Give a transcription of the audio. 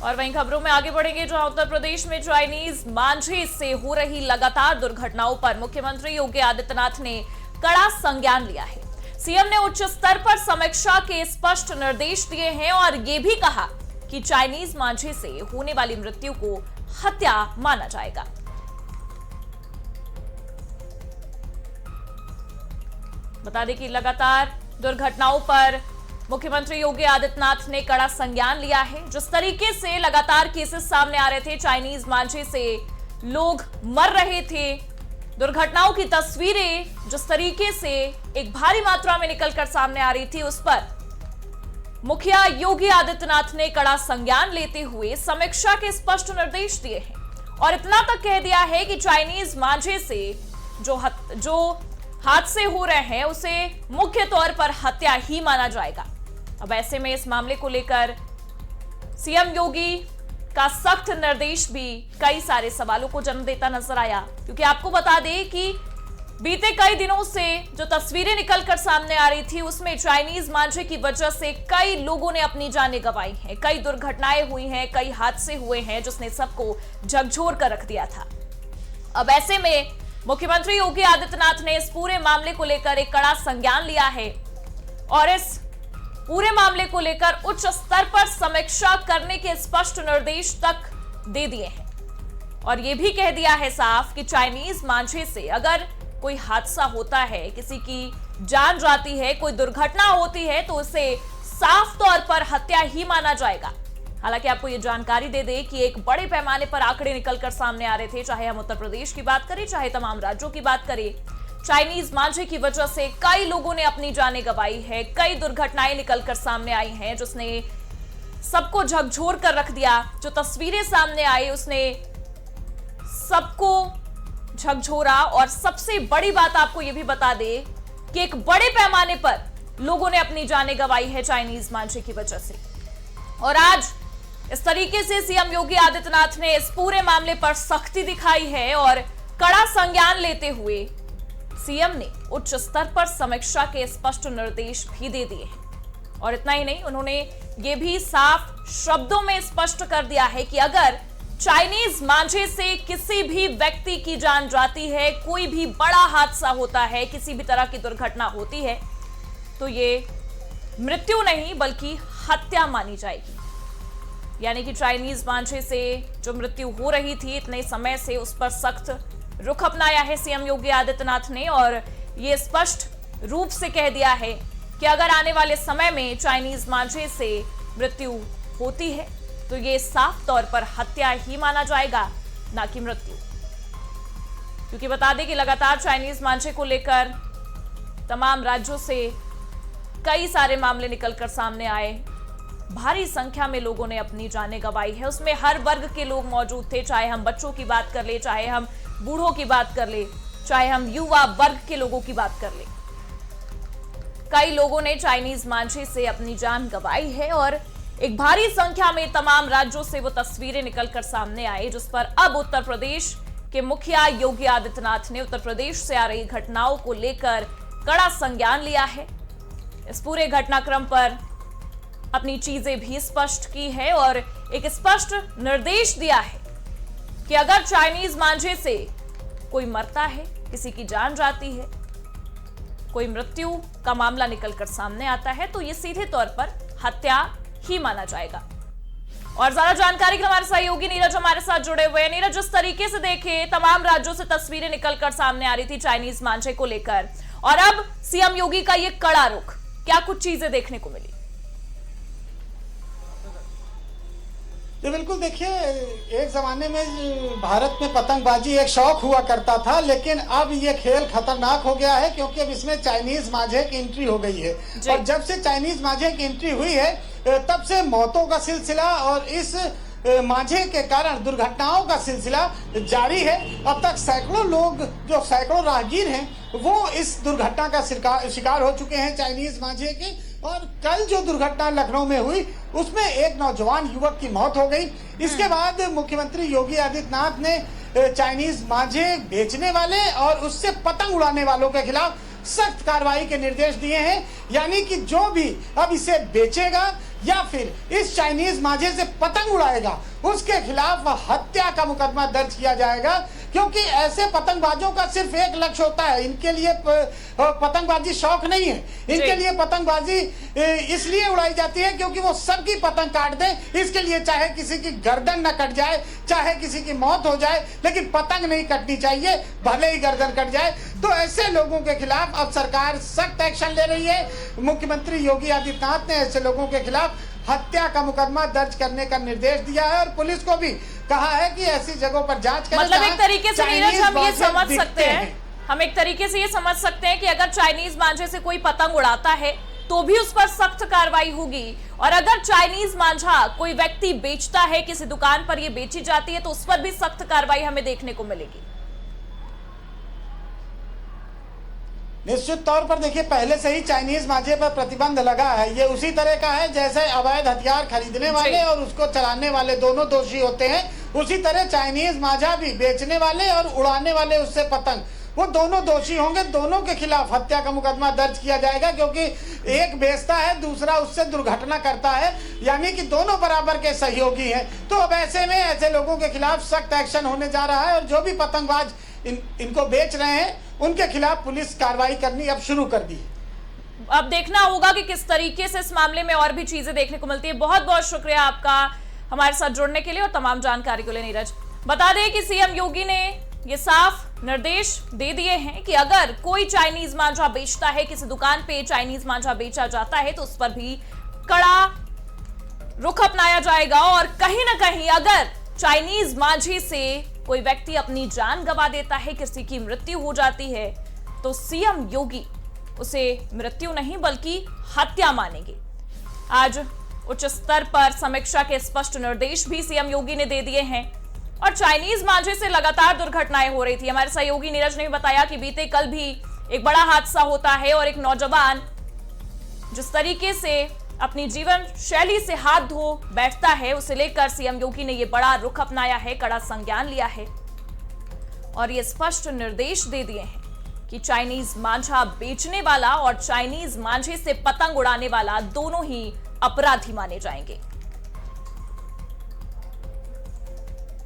और वहीं खबरों में आगे बढ़ेंगे, जहां उत्तर प्रदेश में चाइनीज मांझे से हो रही लगातार दुर्घटनाओं पर मुख्यमंत्री योगी आदित्यनाथ ने कड़ा संज्ञान लिया है। सीएम ने उच्च स्तर पर समीक्षा के स्पष्ट निर्देश दिए हैं और ये भी कहा कि चाइनीज मांझे से होने वाली मृत्यु को हत्या माना जाएगा। बता दें कि लगातार दुर्घटनाओं पर मुख्यमंत्री योगी आदित्यनाथ ने कड़ा संज्ञान लिया है। जिस तरीके से लगातार केसेस सामने आ रहे थे, चाइनीज मांझे से लोग मर रहे थे, दुर्घटनाओं की तस्वीरें जिस तरीके से एक भारी मात्रा में निकलकर सामने आ रही थी, उस पर मुखिया योगी आदित्यनाथ ने कड़ा संज्ञान लेते हुए समीक्षा के स्पष्ट निर्देश दिए हैं और इतना तक कह दिया है कि चाइनीज मांझे से जो हादसे हो रहे हैं उसे मुख्य तौर पर हत्या ही माना जाएगा। अब ऐसे में इस मामले को लेकर सीएम योगी का सख्त निर्देश भी कई सारे सवालों को जन्म देता नजर आया, क्योंकि आपको बता दें कि बीते कई दिनों से जो तस्वीरें निकलकर सामने आ रही थी, उसमें चाइनीज मांझे की वजह से कई लोगों ने अपनी जानें गंवाई हैं, कई दुर्घटनाएं हुई हैं, कई हादसे हुए हैं, जिसने सबको झकझोर कर रख दिया था। अब ऐसे में मुख्यमंत्री योगी आदित्यनाथ ने इस पूरे मामले को लेकर एक कड़ा संज्ञान लिया है और इस पूरे मामले को लेकर उच्च स्तर पर समीक्षा करने के स्पष्ट निर्देश तक दे दिए हैं और यह भी कह दिया है साफ कि चाइनीज मांझे से अगर कोई हादसा होता है, किसी की जान जाती है, कोई दुर्घटना होती है, तो उसे साफ तौर पर हत्या ही माना जाएगा। हालांकि आपको ये जानकारी दे दें कि एक बड़े पैमाने पर आंकड़े निकलकर सामने आ रहे थे, चाहे हम उत्तर प्रदेश की बात करें, चाहे तमाम राज्यों की बात करें, चाइनीज मांझे की वजह से कई लोगों ने अपनी जानें गंवाई है, कई दुर्घटनाएं निकलकर सामने आई हैं, जिसने सबको झकझोर कर रख दिया। जो तस्वीरें सामने आई उसने सबको झकझोरा और सबसे बड़ी बात आपको यह भी बता दे कि एक बड़े पैमाने पर लोगों ने अपनी जानें गंवाई है चाइनीज मांझे की वजह से। और आज इस तरीके से सीएम योगी आदित्यनाथ ने इस पूरे मामले पर सख्ती दिखाई है और कड़ा संज्ञान लेते हुए सीएम ने उच्च स्तर पर समीक्षा के स्पष्ट निर्देश भी दे दिए हैं। और इतना ही नहीं, उन्होंने ये भी साफ शब्दों में स्पष्ट कर दिया है कि अगर चाइनीज मांझे से किसी भी व्यक्ति की जान जाती है, कोई भी बड़ा हादसा होता है, किसी भी तरह की दुर्घटना होती है, तो ये मृत्यु नहीं बल्कि हत्या मानी जाएगी। यानी कि चाइनीज मांझे से जो मृत्यु हो रही थी इतने समय से, उस पर सख्त रुख अपनाया है सीएम योगी आदित्यनाथ ने और ये स्पष्ट रूप से कह दिया है कि अगर आने वाले समय में चाइनीज मांझे से मृत्यु होती है तो ये साफ तौर पर हत्या ही माना जाएगा, ना कि मृत्यु। क्योंकि बता दें कि लगातार चाइनीज मांझे को लेकर तमाम राज्यों से कई सारे मामले निकलकर सामने आए, भारी संख्या में लोगों ने अपनी जानें गंवाई है। उसमें हर वर्ग के लोग मौजूद थे, चाहे हम बच्चों की बात कर ले, चाहे हम बूढ़ों की बात कर ले, चाहे हम युवा वर्ग के लोगों की बात कर ले। कई लोगों ने चाइनीज मांझे से अपनी जान गंवाई है और एक भारी संख्या में तमाम राज्यों से वो तस्वीरें निकलकर सामने आई, जिस पर अब उत्तर प्रदेश के मुखिया योगी आदित्यनाथ ने उत्तर प्रदेश से आ रही घटनाओं को लेकर कड़ा संज्ञान लिया है। इस पूरे घटनाक्रम पर अपनी चीजें भी स्पष्ट की है और एक स्पष्ट निर्देश दिया है कि अगर चाइनीज मांझे से कोई मरता है, किसी की जान जाती है, कोई मृत्यु का मामला निकलकर सामने आता है, तो ये सीधे तौर पर हत्या ही माना जाएगा। और ज्यादा जानकारी के लिए हमारे सहयोगी नीरज हमारे साथ जुड़े हुए हैं। नीरज, जिस तरीके से देखे तमाम राज्यों से तस्वीरें निकलकर सामने आ रही थी चाइनीज मांझे को लेकर, और अब सीएम योगी का ये कड़ा रुख, क्या कुछ चीजें देखने को मिली? तो बिल्कुल देखिए, एक जमाने में भारत में पतंगबाजी एक शौक हुआ करता था, लेकिन अब ये खेल खतरनाक हो गया है क्योंकि अब इसमें चाइनीज मांझे की एंट्री हो गई है। और जब से चाइनीज मांझे की एंट्री हुई है तब से मौतों का सिलसिला और इस मांझे के कारण दुर्घटनाओं का सिलसिला जारी है। अब तक सैकड़ों लोग, जो सैकड़ों राहगीर हैं, वो इस दुर्घटना का शिकार हो चुके हैं चाइनीज मांझे के। और कल जो दुर्घटना लखनऊ में हुई उसमें एक नौजवान युवक की मौत हो गई। इसके बाद मुख्यमंत्री योगी आदित्यनाथ ने चाइनीज मांझे बेचने वाले और उससे पतंग उड़ाने वालों के खिलाफ सख्त कार्रवाई के निर्देश दिए हैं। यानी कि जो भी अब इसे बेचेगा या फिर इस चाइनीज मांझे से पतंग उड़ाएगा उसके खिलाफ हत्या का मुकदमा दर्ज किया जाएगा। क्योंकि ऐसे पतंगबाजों का सिर्फ एक लक्ष्य होता है, इनके लिए पतंगबाजी शौक नहीं है, इनके लिए पतंगबाजी इसलिए उड़ाई जाती है क्योंकि वो सबकी पतंग काट दें। इसके लिए चाहे किसी की गर्दन न कट जाए, चाहे किसी की मौत हो जाए, लेकिन पतंग नहीं कटनी चाहिए, भले ही गर्दन कट जाए। तो ऐसे लोगों के खिलाफ अब सरकार सख्त एक्शन ले रही है। मुख्यमंत्री योगी आदित्यनाथ ने ऐसे लोगों के खिलाफ हत्या का मुकदमा दर्ज करने का निर्देश दिया है और पुलिस को भी कहा है कि ऐसी जगहों पर जांच करें। मतलब एक तरीके से नीरज हम ये समझ सकते हैं, हम एक तरीके से ये समझ सकते हैं कि अगर चाइनीज मांझे से कोई पतंग उड़ाता है तो भी उस पर सख्त कार्रवाई होगी, और अगर चाइनीज मांझा कोई व्यक्ति बेचता है, किसी दुकान पर ये बेची जाती है, तो उस पर भी सख्त कार्रवाई हमें देखने को मिलेगी। निश्चित तौर पर देखिए, पहले से ही चाइनीज मांझे पर प्रतिबंध लगा है। ये उसी तरह का है जैसे अवैध हथियार खरीदने वाले और उसको चलाने वाले दोनों दोषी होते हैं, उसी तरह चाइनीज मांझा भी बेचने वाले और उड़ाने वाले उससे पतंग, वो दोनों दोषी होंगे। दोनों के खिलाफ हत्या का मुकदमा दर्ज किया जाएगा क्योंकि एक बेचता है, दूसरा उससे दुर्घटना करता है, यानी कि दोनों बराबर के सहयोगी हैं। तो अब ऐसे में ऐसे लोगों के खिलाफ सख्त एक्शन होने जा रहा है और जो भी पतंगबाज इनको बेच रहे हैं उनके खिलाफ पुलिस कार्रवाई करनी अब शुरू कर दी। अब देखना होगा कि किस तरीके से इस मामले में और भी चीजें देखने को मिलती है। बहुत बहुत शुक्रिया आपका हमारे साथ जुड़ने के लिए और तमाम जानकारी के लिए नीरज। बता दें कि सीएम योगी ने ये साफ निर्देश दे दिए हैं कि अगर कोई चाइनीज मांझा बेचता है, किसी दुकान पे चाइनीज मांझा बेचा जाता है, तो उस पर भी कड़ा रुख अपनाया जाएगा। और कहीं ना कहीं अगर चाइनीज मांझे से कोई व्यक्ति अपनी जान गंवा देता है, किसी की मृत्यु हो जाती है, तो सीएम योगी उसे मृत्यु नहीं बल्कि हत्या मानेंगे। आज उच्च स्तर पर समीक्षा के स्पष्ट निर्देश भी सीएम योगी ने दे दिए हैं। और चाइनीज मांझे से लगातार दुर्घटनाएं हो रही थी। हमारे सहयोगी नीरज ने बताया कि बीते कल भी एक बड़ा हादसा होता है और एक नौजवान जिस तरीके से अपनी जीवन शैली से हाथ धो बैठता है, उसे लेकर सीएम योगी ने यह बड़ा रुख अपनाया है, कड़ा संज्ञान लिया है और ये स्पष्ट निर्देश दे दिए हैं कि चाइनीज मांझा बेचने वाला और चाइनीज मांझे से पतंग उड़ाने वाला दोनों ही अपराधी माने जाएंगे।